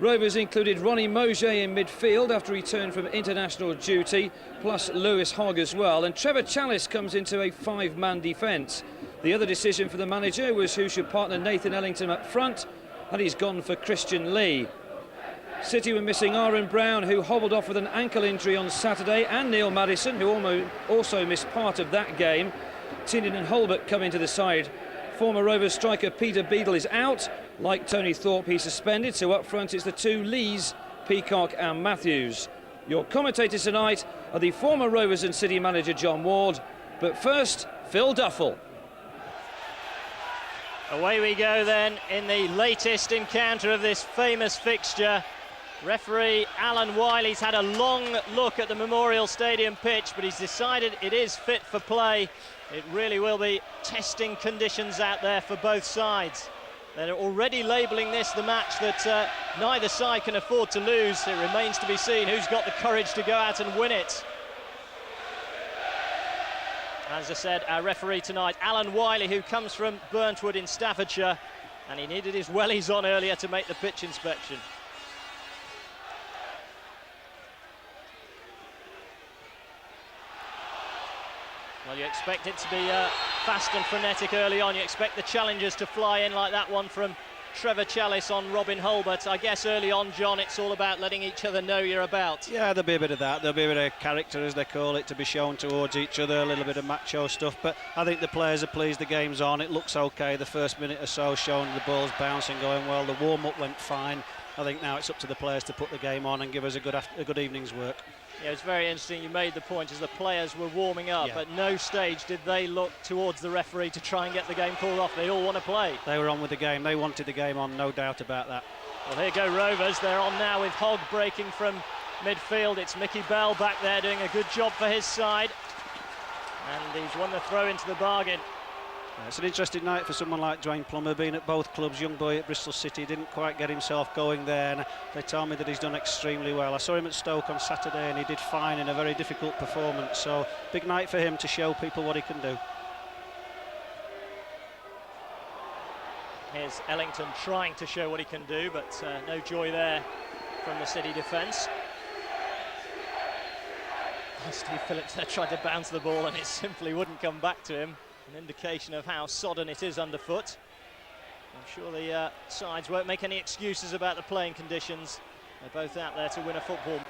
Rovers included Ronnie Mauger in midfield after he returned from international duty, plus Lewis Hogg as well, and Trevor Challis comes into a 5-man defence. The other decision for the manager was who should partner Nathan Ellington up front, and he's gone for Christian Lee. City were missing Aaron Brown, who hobbled off with an ankle injury on Saturday, and Neil Maddison, who also missed part of that game. Tinian and Hulbert come into the side. Former Rovers striker Peter Beadle is out. Like Tony Thorpe, he's suspended, so up front it's the two Lees, Peacock and Matthews. Your commentators tonight are the former Rovers and City manager John Ward, but first, Phil Duffel. Away we go then in the latest encounter of this famous fixture. Referee Alan Wiley's had a long look at the Memorial Stadium pitch, but he's decided it is fit for play. It really will be testing conditions out there for both sides. They're already labelling this the match that neither side can afford to lose. It remains to be seen who's got the courage to go out and win it. As I said, our referee tonight, Alan Wiley, who comes from Burntwood in Staffordshire, and he needed his wellies on earlier to make the pitch inspection. Well, you expect it to be fast and frenetic early on. You expect the challengers to fly in like that one from Trevor Challis on Robin Hulbert. I guess early on, John, it's all about letting each other know you're about. Yeah, there'll be a bit of that. There'll be a bit of character, as they call it, to be shown towards each other, a little bit of macho stuff. But I think the players are pleased the game's on. It looks OK. The first minute or so showing the ball's bouncing, going well. The warm-up went fine. I think now it's up to the players to put the game on and give us a good evening's work. Yeah, it's very interesting. You made the point as the players were warming up. At no stage did they look towards the referee to try and get the game called off. They all want to play. They were on with the game. They wanted the game on, no doubt about that. Well, here go Rovers. They're on now with Hogg breaking from midfield. It's Mickey Bell back there doing a good job for his side. And he's won the throw into the bargain. It's an interesting night for someone like Dwayne Plummer, being at both clubs. Young boy at Bristol City, didn't quite get himself going there, and they tell me that he's done extremely well. I saw him at Stoke on Saturday and he did fine in a very difficult performance, so big night for him to show people what he can do. Here's Ellington trying to show what he can do, but no joy there from the City defence. Steve Phillips there tried to bounce the ball and it simply wouldn't come back to him. An indication of how sodden it is underfoot. I'm sure the sides won't make any excuses about the playing conditions. They're both out there to win a football.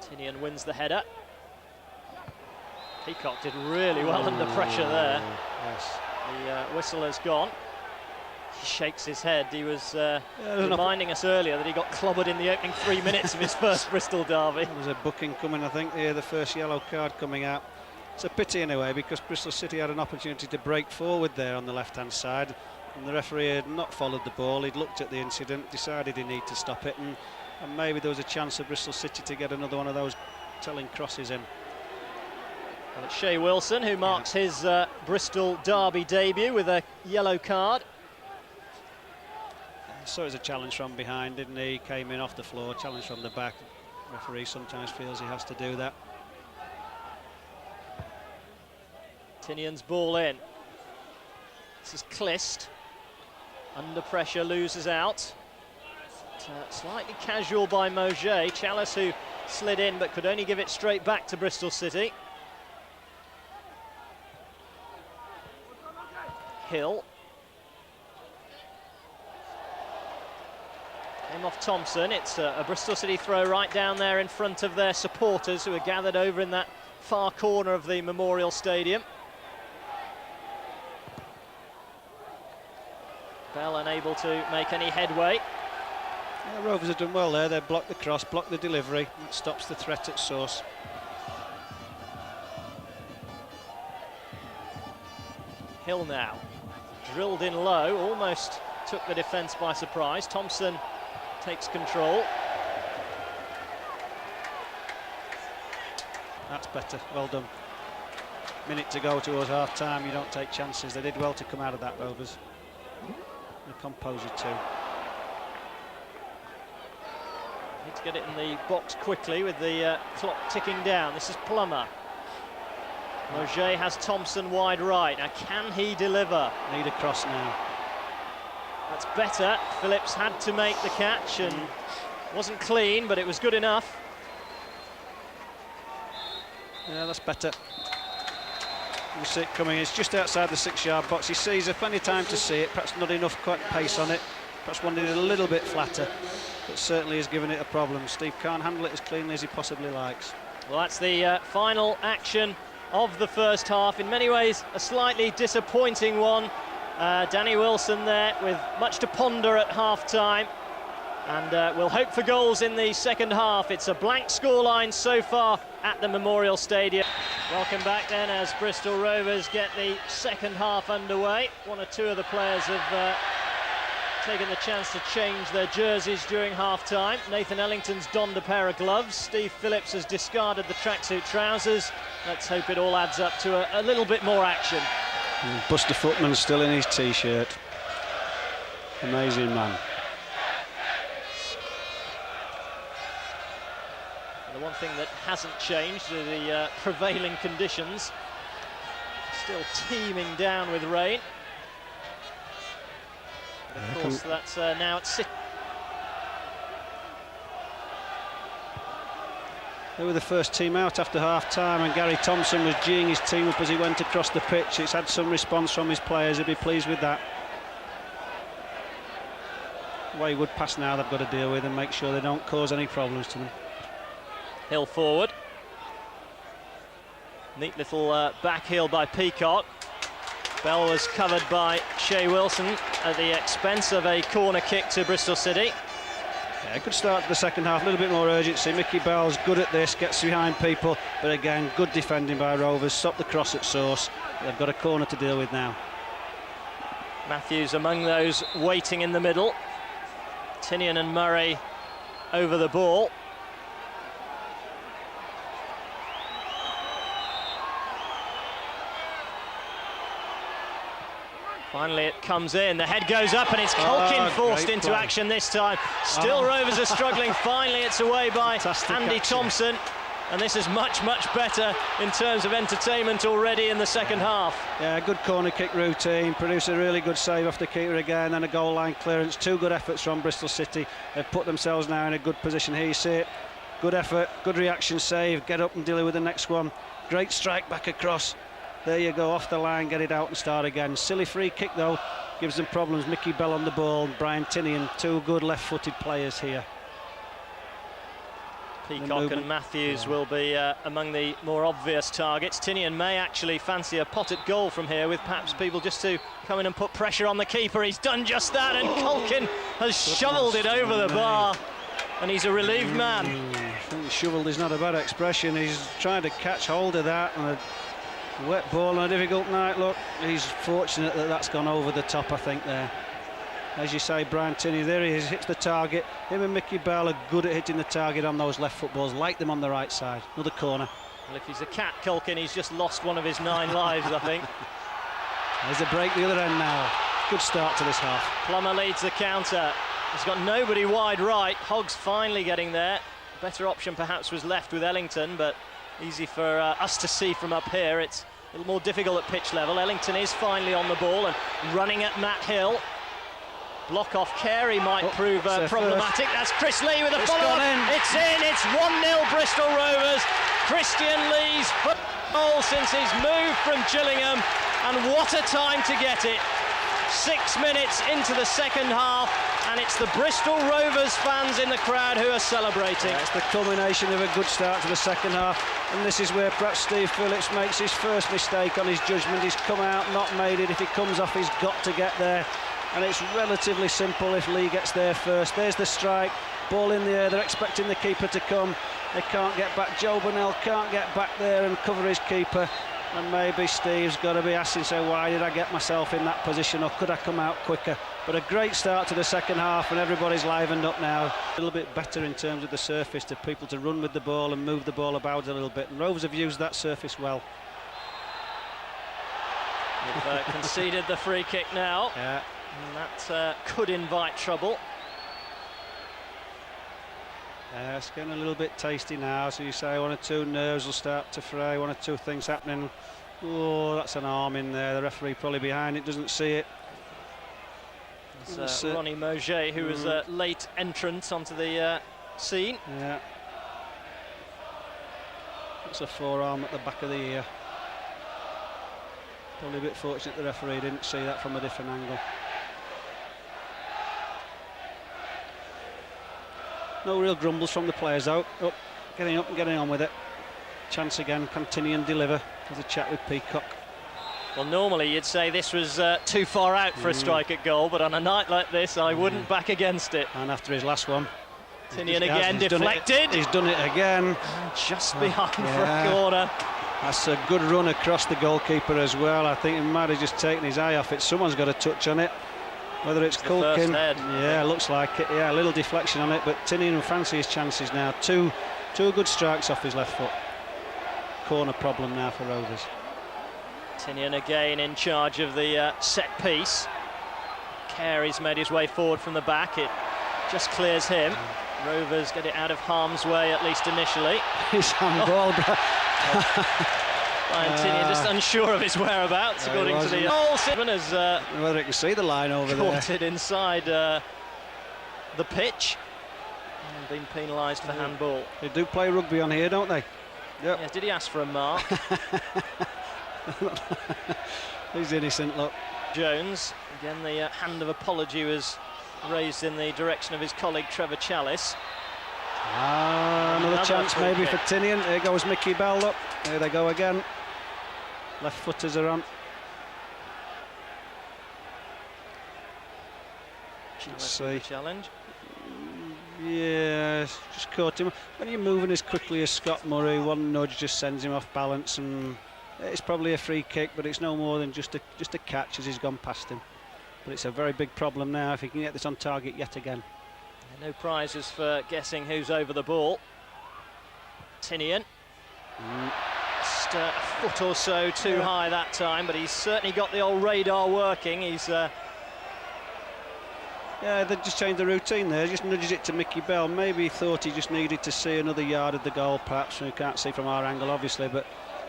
Tinian wins the header. Peacock did really well under pressure there. Yes. The whistle has gone. He shakes his head. He was reminding us earlier that he got clobbered in the opening 3 minutes of his first Bristol derby. There's a booking coming, I think, here, the first yellow card coming out. It's a pity in a way, because Bristol City had an opportunity to break forward there on the left-hand side, and the referee had not followed the ball. He'd looked at the incident, decided he needed to stop it, and maybe there was a chance of Bristol City to get another one of those telling crosses in. Well, it's Shea Wilson who marks his Bristol derby debut with a yellow card. So it was a challenge from behind, didn't he? Came in off the floor, challenge from the back. Referee sometimes feels he has to do that. Tinian's ball in. This is Clist. Under pressure, loses out. But, slightly casual by Mauger. Challis, who slid in but could only give it straight back to Bristol City. Hill. Came off Thompson. It's a Bristol City throw right down there in front of their supporters who are gathered over in that far corner of the Memorial Stadium. Bell unable to make any headway. Yeah, Rovers have done well there. They've blocked the cross, blocked the delivery. It stops the threat at source. Hill now. Drilled in low, almost took the defence by surprise. Thompson takes control. That's better, well done. Minute to go towards half-time, you don't take chances. They did well to come out of that, Rovers. The composure too. Need to get it in the box quickly with the clock ticking down. This is Plummer. Mauger has Thompson wide right. Now, can he deliver? Need a cross now. That's better. Phillips had to make the catch and wasn't clean, but it was good enough. Yeah, that's better. You see it coming. It's just outside the 6-yard box. He sees it, plenty of time to see it. Perhaps not enough quite pace on it. Perhaps wanted it a little bit flatter, but certainly has given it a problem. Steve can't handle it as cleanly as he possibly likes. Well, that's the final action of the first half. In many ways, a slightly disappointing one. Danny Wilson there with much to ponder at half-time. And we'll hope for goals in the second half. It's a blank scoreline so far at the Memorial Stadium. Welcome back then as Bristol Rovers get the second half underway. One or two of the players have taken the chance to change their jerseys during half-time. Nathan Ellington's donned a pair of gloves. Steve Phillips has discarded the tracksuit trousers. Let's hope it all adds up to a little bit more action. And Buster Footman's still in his T-shirt. Amazing man. The one thing that hasn't changed are the prevailing conditions. Still teeming down with rain. But of course, that's now at City. They were the first team out after half-time, and Gary Thompson was geeing his team up as he went across the pitch. It's had some response from his players. He'll be pleased with that. Wayward pass now they've got to deal with and make sure they don't cause any problems to them. Hill forward. Neat little back heel by Peacock. Bell was covered by Shea Wilson at the expense of a corner kick to Bristol City. Yeah, good start to the second half, a little bit more urgency. Mickey Bell's good at this, gets behind people, but again, good defending by Rovers. Stop the cross at source. They've got a corner to deal with now. Matthews among those waiting in the middle. Tinian and Murray over the ball. Finally it comes in, the head goes up and it's Culkin forced into action this time. Still Rovers are struggling. Finally it's away by Andy Thompson, and this is much better in terms of entertainment already in the second half. Yeah, good corner kick routine, produce a really good save off the keeper again, and a goal line clearance. Two good efforts from Bristol City. They've put themselves now in a good position. Here you see it, good effort, good reaction save, get up and deal with the next one. Great strike back across. There you go, off the line, get it out and start again. Silly free kick though, gives them problems. Mickey Bell on the ball, Brian Tinian, two good left-footed players here. Peacock and Matthews will be among the more obvious targets. Tinian may actually fancy a pot at goal from here, with perhaps people just to come in and put pressure on the keeper. He's done just that, and Culkin has shoveled it over the bar, and he's a relieved man. I think shoveled is not a bad expression. He's trying to catch hold of that, and a wet ball on a difficult night. Look, he's fortunate that that's gone over the top, I think, there. As you say, Brian Tinney, there he is, hits the target. Him and Mickey Bell are good at hitting the target on those left footballs, like them on the right side. Another corner. Well, if he's a cat, Culkin, he's just lost one of his 9 lives, I think. There's a break the other end now. Good start to this half. Plummer leads the counter. He's got nobody wide right. Hoggs finally getting there. A better option perhaps was left with Ellington, but easy for us to see from up here. It's a little more difficult at pitch level. Ellington is finally on the ball and running at Matt Hill. Block off Carey might prove problematic. That's Chris Lee with a follow-up. It's in, it's 1-0 Bristol Rovers. Christian Lee's goal since his move from Gillingham, and what a time to get it. 6 minutes into the second half, and it's the Bristol Rovers fans in the crowd who are celebrating. Yeah, it's the culmination of a good start to the second half, and this is where perhaps Steve Phillips makes his first mistake on his judgment. He's come out, not made it. If he comes off, he's got to get there, and it's relatively simple if Lee gets there first. There's the strike, ball in the air. They're expecting the keeper to come. They can't get back. Joe Burnell can't get back there and cover his keeper. And maybe Steve's got to be asking, so why did I get myself in that position, or could I come out quicker? But a great start to the second half, and everybody's livened up now. A little bit better in terms of the surface, to people to run with the ball and move the ball about a little bit. And Rovers have used that surface well. They've conceded the free kick now. Yeah. And that could invite trouble. It's getting a little bit tasty now, so you say one or two nerves will start to fray, one or two things happening. Oh, that's an arm in there. The referee probably behind it, doesn't see it. It's Ronnie Mauger, who was a late entrant onto the scene. Yeah. That's a forearm at the back of the ear. Probably a bit fortunate the referee didn't see that from a different angle. No real grumbles from the players out. Getting up and getting on with it. Chance again, continue and deliver. There's a chat with Peacock. Well, normally you'd say this was too far out for a strike at goal, but on a night like this, I wouldn't back against it. And after his last one, Tinian again deflected. He's done it again. And just behind for a corner. That's a good run across the goalkeeper as well. I think he might have just taken his eye off it. Someone's got a touch on it. Whether it's Culkin, yeah, looks like it. Yeah, a little deflection on it, but Tinian will fancy his chances now. Two good strikes off his left foot. Corner problem now for Rovers. Tinian again in charge of the set piece. Carey's made his way forward from the back. It just clears him. Rovers get it out of harm's way, at least initially. His handball. Brian Tinian just unsure of his whereabouts, according to the goal. Whether it can see the line over there. Caught it inside the pitch and been penalised for handball. They do play rugby on here, don't they? Yep. Yeah, did he ask for a mark? He's innocent, look. Jones, again the hand of apology was raised in the direction of his colleague Trevor Chalice. Another chance maybe for Tinian. There goes Mickey Bell, look. There they go again. Left footers are on. Challenge. Yeah, just caught him. When you're moving as quickly as Scott Murray, one nudge just sends him off balance, and it's probably a free kick, but it's no more than just a catch as he's gone past him. But it's a very big problem now if he can get this on target yet again. No prizes for guessing who's over the ball. Tinian. Just a foot or so too high that time, but he's certainly got the old radar working. He's yeah, they just changed the routine there, just nudges it to Mickey Bell. Maybe he thought he just needed to see another yard of the goal, perhaps. We can't see from our angle, obviously, but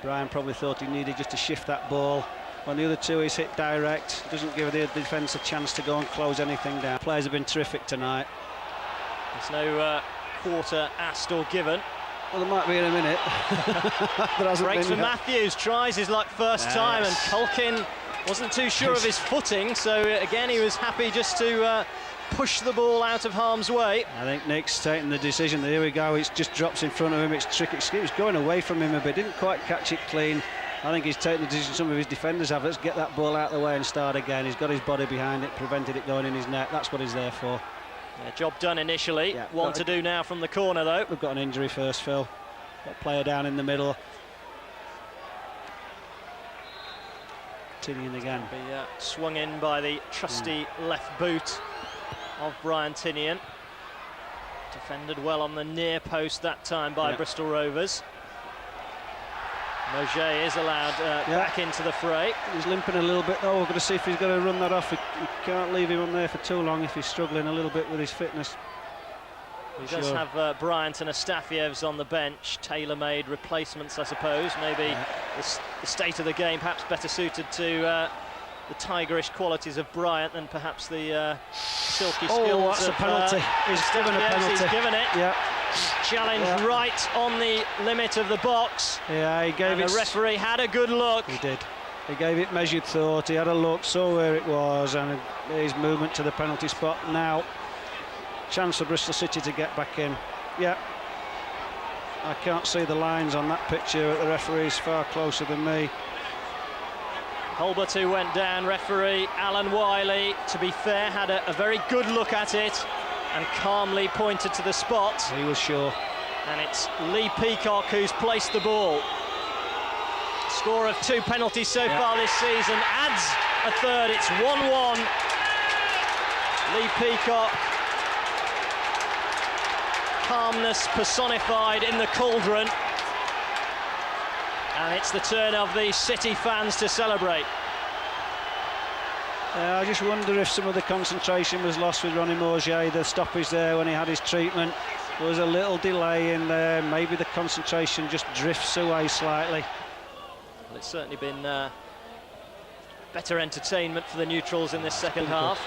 Brian probably thought he needed just to shift that ball. On the other two, he's hit direct, doesn't give the defence a chance to go and close anything down. Players have been terrific tonight. There's no quarter asked or given. Well, there might be in a minute. Breaks for Matthews, tries his luck first time, and Culkin wasn't too sure of his footing, so again he was happy just to push the ball out of harm's way. I think Nick's taking the decision. Here we go, it just drops in front of him. It's tricky. It was going away from him a bit, didn't quite catch it clean. I think he's taken the decision some of his defenders have. Let's get that ball out of the way and start again. He's got his body behind it, prevented it going in his net. That's what he's there for. Yeah, job done initially. Yeah, one to do now from the corner, though. We've got an injury first, Phil. Got a player down in the middle. Tinian again. Be swung in by the trusty left boot of Brian Tinian. Defended well on the near post that time by Bristol Rovers. Mauger is allowed back into the fray. He's limping a little bit though. We're going to see if he's going to run that off. We can't leave him on there for too long if he's struggling a little bit with his fitness. He does have Bryant and Astafievs on the bench, tailor-made replacements, I suppose. Maybe the state of the game perhaps better suited to the tigerish qualities of Bryant than perhaps the silky skills of... that's a penalty. He's given a penalty. He's given it. Yeah. Challenge right on the limit of the box. Yeah, he gave it. The referee had a good look. He did. He gave it measured thought. He had a look, saw where it was, and his movement to the penalty spot. Now, chance for Bristol City to get back in. Yeah. I can't see the lines on that picture. The referee's far closer than me. Holbert, who went down, referee Alan Wiley, to be fair, had a very good look at it and calmly pointed to the spot. He was sure. And it's Lee Peacock who's placed the ball. Score of 2 penalties so far this season, adds a third, it's 1-1. Lee Peacock, calmness personified in the cauldron. And it's the turn of the City fans to celebrate. I just wonder if some of the concentration was lost with Ronnie Mauger, the stoppage there when he had his treatment. There was a little delay in there, maybe the concentration just drifts away slightly. Well, it's certainly been better entertainment for the neutrals in this second half.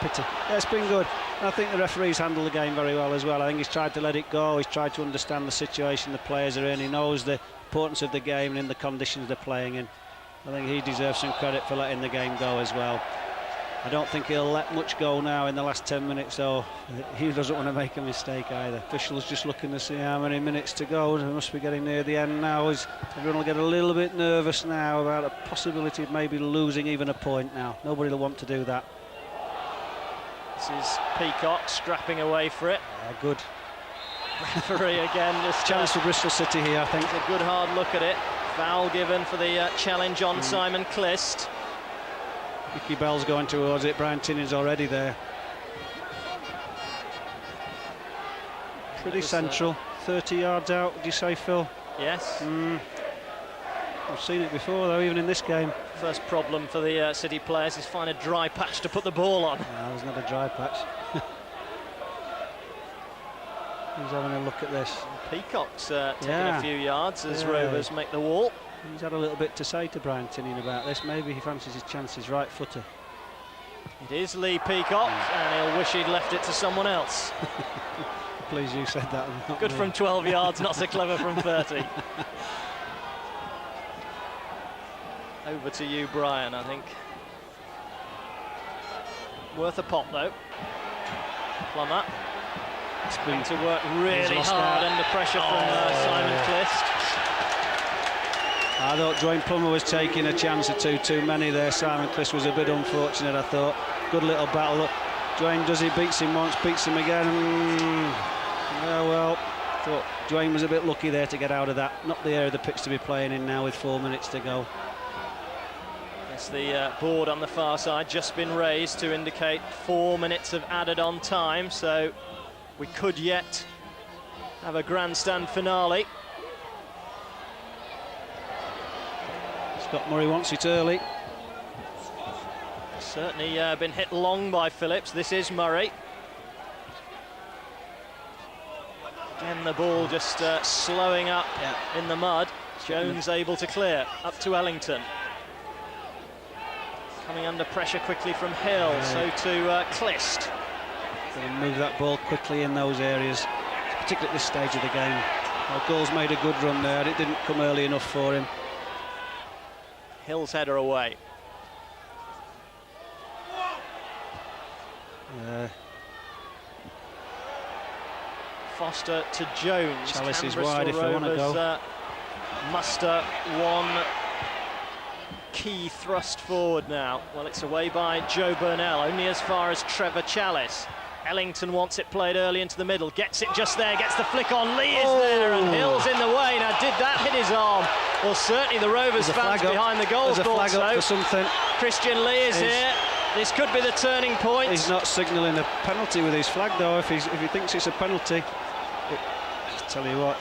Pity. Yeah, it's been good. I think the referee's handled the game very well as well. I think he's tried to let it go, he's tried to understand the situation the players are in, he knows the importance of the game and in the conditions they're playing in. I think he deserves some credit for letting the game go as well. I don't think he'll let much go now in the last 10 minutes, so he doesn't want to make a mistake either. Officials just looking to see how many minutes to go. They must be getting near the end now. Everyone will get a little bit nervous now about a possibility of maybe losing even a point now. Nobody will want to do that. This is Peacock strapping away for it. Yeah, good. Referee again. Just chance for Bristol City here, I think. A good hard look at it. Foul given for the challenge on Simon Clist. Mickey Bell's going towards it. Brian Tinney's already there. Pretty central. 30 yards out, would you say, Phil? Yes. I've seen it before, though, even in this game. First problem for the City players is find a dry patch to put the ball on. No, there's not a dry patch. He's having a look at this. Peacock's taking a few yards as Rovers make the wall. He's had a little bit to say to Brian Tinney about this. Maybe he fancies his chances right footer. It is Lee Peacock, and he'll wish he'd left it to someone else. Please, you said that. Good from 12 yards, not so clever from 30. Over to you, Brian, I think. Worth a pop, though. Plummer. It's been to work really hard under pressure from Simon Clist. I thought Dwayne Plummer was taking a chance or two too many there. Simon Clist was a bit unfortunate, I thought. Good little battle. Dwayne does it, beats him once, beats him again. Yeah, well, thought Dwayne was a bit lucky there to get out of that. Not the area of the pitch to be playing in now with 4 minutes to go. Yes, the board on the far side just been raised to indicate 4 minutes of added on time, so we could yet have a grandstand finale. Scott Murray wants it early. Certainly been hit long by Phillips. This is Murray. Again, the ball just slowing up in the mud. Jones able to clear up to Ellington. Coming under pressure quickly from Hill, so to Clist. They move that ball quickly in those areas, particularly at this stage of the game. Well, Goals made a good run there. It didn't come early enough for him. Hill's header away. Foster to Jones. Chalice is wide if they want to go. Muster one key thrust forward now. Well, it's away by Joe Burnell, only as far as Trevor Chalice. Ellington wants it played early into the middle, gets it just there, gets the flick on. Lee is there, and Hill's in the way. Now, did that hit his arm? Well, certainly the Rovers fans behind the goal thought so. There's a flag up for something. Christian Lee is here. This could be the turning point. He's not signalling a penalty with his flag, though. If he thinks it's a penalty, I tell you what,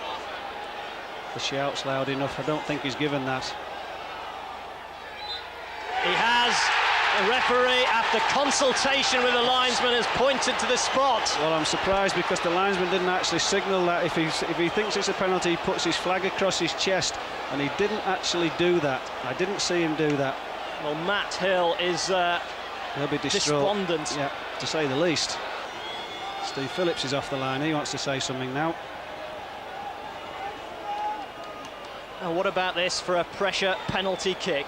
the shout's loud enough. I don't think he's given that. He has. The referee, after consultation with the linesman, has pointed to the spot. Well, I'm surprised because the linesman didn't actually signal that. If he thinks it's a penalty, he puts his flag across his chest, and he didn't actually do that. I didn't see him do that. Well, Matt Hill is he'll be despondent. Yeah, to say the least. Steve Phillips is off the line. He wants to say something now. Now, what about this for a pressure penalty kick?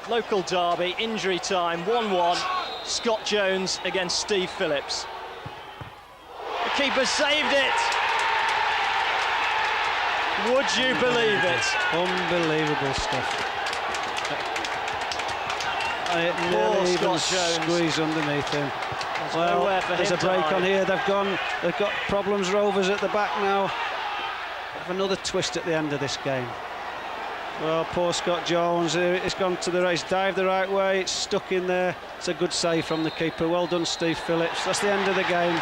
Local derby, injury time, 1-1. Scott Jones against Steve Phillips. The keeper saved it. Would you believe it? Unbelievable stuff. It nearly even squeezed underneath him. Well, there's a break on here. They've got problems. Rovers at the back now. Have another twist at the end of this game. Well, poor Scott Jones, it's gone to the race, dived the right way, it's stuck in there. It's a good save from the keeper. Well done, Steve Phillips. That's the end of the game.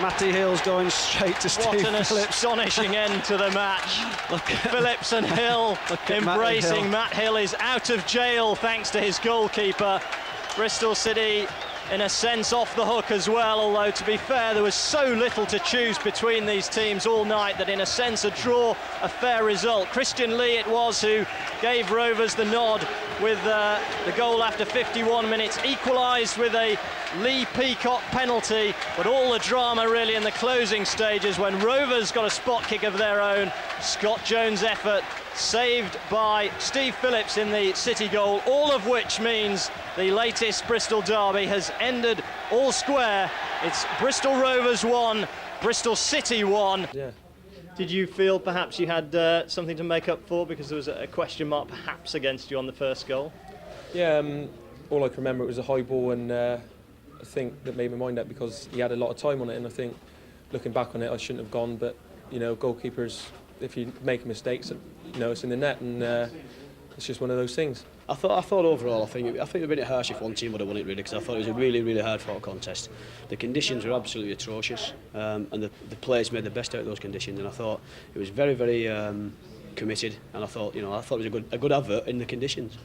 Matty Hill's going straight to Steve Phillips. What an astonishing end to the match. Phillips and Hill embracing. Matt Hill is out of jail thanks to his goalkeeper. Bristol City in a sense off the hook as well, although to be fair there was so little to choose between these teams all night that in a sense a draw, a fair result. Christian Lee it was who gave Rovers the nod with the goal after 51 minutes, equalised with a Lee Peacock penalty, but all the drama really in the closing stages when Rovers got a spot kick of their own. Scott Jones' effort saved by Steve Phillips in the City goal, all of which means the latest Bristol derby has ended all square. It's Bristol Rovers 1, Bristol City 1. Yeah. Did you feel perhaps you had something to make up for because there was a question mark perhaps against you on the first goal? Yeah, all I can remember it was a high ball, and I think that made my mind up because he had a lot of time on it, and I think looking back on it I shouldn't have gone, but you know, goalkeepers, if you make mistakes, you know, it's in the net, and it's just one of those things. I thought overall, I think it would have been harsh if one team would have won it really, because I thought it was a really hard fought contest. The conditions were absolutely atrocious, and the players made the best out of those conditions, and I thought it was very committed, and I thought it was a good advert in the conditions.